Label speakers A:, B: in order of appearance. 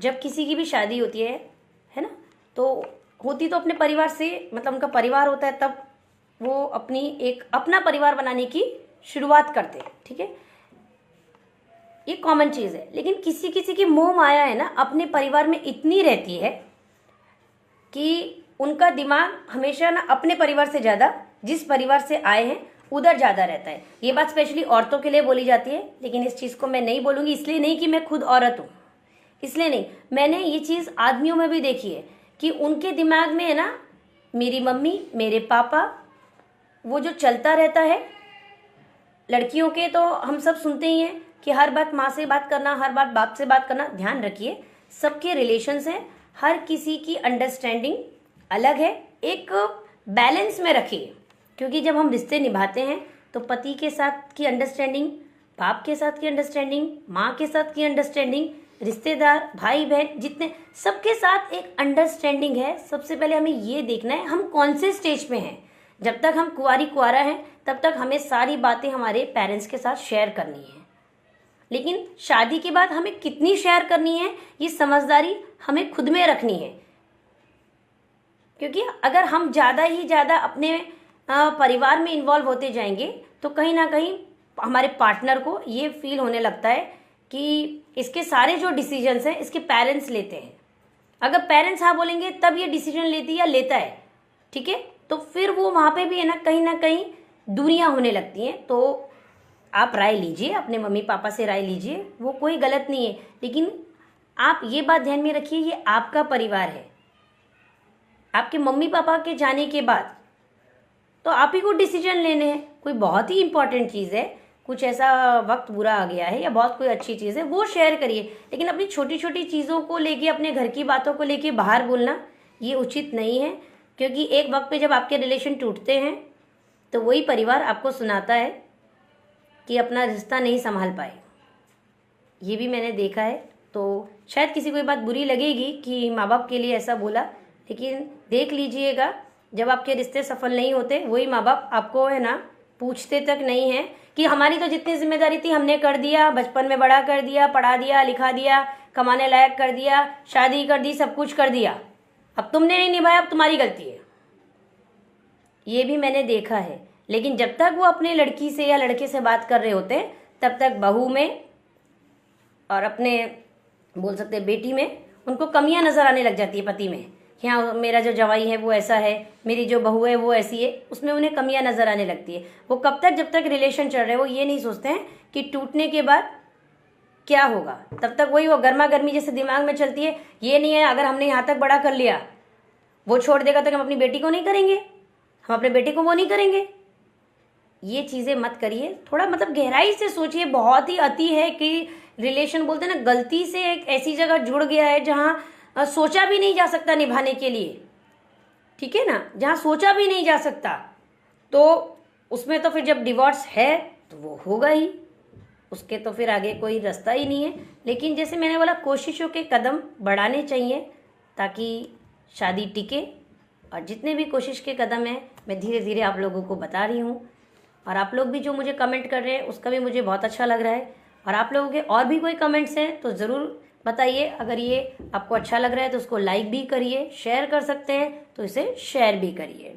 A: जब किसी की भी शादी होती है ना, तो होती तो अपने परिवार से, मतलब उनका परिवार होता है, तब वो अपना परिवार बनाने की शुरुआत करते हैं, ठीक है, ये कॉमन चीज़ है। लेकिन किसी किसी की मोह माया है ना, अपने परिवार में इतनी रहती है कि उनका दिमाग हमेशा ना अपने परिवार से ज़्यादा जिस परिवार से आए हैं उधर ज़्यादा रहता है। ये बात स्पेशली औरतों के लिए बोली जाती है, लेकिन इस चीज़ को मैं नहीं बोलूँगी, इसलिए नहीं कि मैं खुद औरत हूँ, इसलिए नहीं, मैंने ये चीज़ आदमियों में भी देखी है कि उनके दिमाग में है ना, मेरी मम्मी, मेरे पापा, वो जो चलता रहता है। लड़कियों के तो हम सब सुनते ही हैं कि हर बात माँ से बात करना, हर बात बाप से बात करना। ध्यान रखिए, सबके रिलेशंस हैं, हर किसी की अंडरस्टैंडिंग अलग है, एक बैलेंस में रखिए, क्योंकि जब हम रिश्ते निभाते हैं तो पति के साथ की अंडरस्टैंडिंग, बाप के साथ की अंडरस्टैंडिंग, माँ के साथ की अंडरस्टैंडिंग, रिश्तेदार, भाई बहन, जितने सबके साथ एक अंडरस्टैंडिंग है। सबसे पहले हमें ये देखना है हम कौन से स्टेज पे हैं। जब तक हम कुंवारा हैं तब तक हमें सारी बातें हमारे पेरेंट्स के साथ शेयर करनी है, लेकिन शादी के बाद हमें कितनी शेयर करनी है ये समझदारी हमें खुद में रखनी है। क्योंकि अगर हम ज़्यादा ही ज़्यादा अपने परिवार में इन्वॉल्व होते जाएंगे तो कहीं ना कहीं हमारे पार्टनर को ये फील होने लगता है कि इसके सारे जो डिसीजंस हैं इसके पेरेंट्स लेते हैं। अगर पेरेंट्स हाँ बोलेंगे तब ये डिसीजन लेती या लेता है, ठीक है, तो फिर वो वहाँ पे भी है ना कहीं दूरियां होने लगती हैं। तो आप राय लीजिए, अपने मम्मी पापा से राय लीजिए, वो कोई गलत नहीं है, लेकिन आप ये बात ध्यान में रखिए ये आपका परिवार है। आपके मम्मी पापा के जाने के बाद तो आप ही को डिसीजन लेने हैं। कोई बहुत ही इंपॉर्टेंट चीज़ है, कुछ ऐसा वक्त बुरा आ गया है या बहुत कोई अच्छी चीज़ है, वो शेयर करिए, लेकिन अपनी छोटी छोटी चीज़ों को लेके, अपने घर की बातों को लेके बाहर बोलना ये उचित नहीं है। क्योंकि एक वक्त पे जब आपके रिलेशन टूटते हैं तो वही परिवार आपको सुनाता है कि अपना रिश्ता नहीं संभाल पाए। ये भी मैंने देखा है। तो शायद किसी को ये बात बुरी लगेगी कि माँ बाप के लिए ऐसा बोला, लेकिन देख लीजिएगा जब आपके रिश्ते सफल नहीं होते वही माँ बाप आपको है ना पूछते तक नहीं है कि हमारी तो जितनी जिम्मेदारी थी हमने कर दिया, बचपन में बड़ा कर दिया, पढ़ा दिया, लिखा दिया, कमाने लायक कर दिया, शादी कर दी, सब कुछ कर दिया, अब तुमने नहीं निभाया, अब तुम्हारी गलती है। ये भी मैंने देखा है। लेकिन जब तक वो अपने लड़की से या लड़के से बात कर रहे होते हैं तब तक बहू में और अपने बोल सकते हैं बेटी में उनको कमियां नजर आने लग जाती है। पति में कि हाँ मेरा जो जवाई है वो ऐसा है, मेरी जो बहू है वो ऐसी है, उसमें उन्हें कमियां नजर आने लगती है। वो कब तक, जब तक रिलेशन चल रहे हैं, वो ये नहीं सोचते हैं कि टूटने के बाद क्या होगा। तब तक वही वो गर्मा गर्मी जैसे दिमाग में चलती है। ये नहीं है अगर हमने यहाँ तक बड़ा कर लिया, वो छोड़ देगा तो हम अपनी बेटी को नहीं करेंगे, हम अपने बेटे को वो नहीं करेंगे। ये चीज़ें मत करिए, थोड़ा मतलब गहराई से सोचिए। बहुत ही अति है कि रिलेशन बोलते हैं ना, गलती से एक ऐसी जगह जुड़ गया है जहाँ सोचा भी नहीं जा सकता निभाने के लिए, ठीक है ना, जहाँ सोचा भी नहीं जा सकता, तो उसमें तो फिर जब डिवोर्स है तो वो होगा ही, उसके तो फिर आगे कोई रास्ता ही नहीं है। लेकिन जैसे मैंने बोला, कोशिशों के कदम बढ़ाने चाहिए ताकि शादी टिके। और जितने भी कोशिश के कदम हैं मैं धीरे धीरे आप लोगों को बता रही हूँ। और आप लोग भी जो मुझे कमेंट कर रहे हैं उसका भी मुझे बहुत अच्छा लग रहा है। और आप लोगों के और भी कोई कमेंट्स हैं तो ज़रूर बताइए। अगर ये आपको अच्छा लग रहा है तो उसको लाइक भी करिए, शेयर कर सकते हैं तो इसे शेयर भी करिए।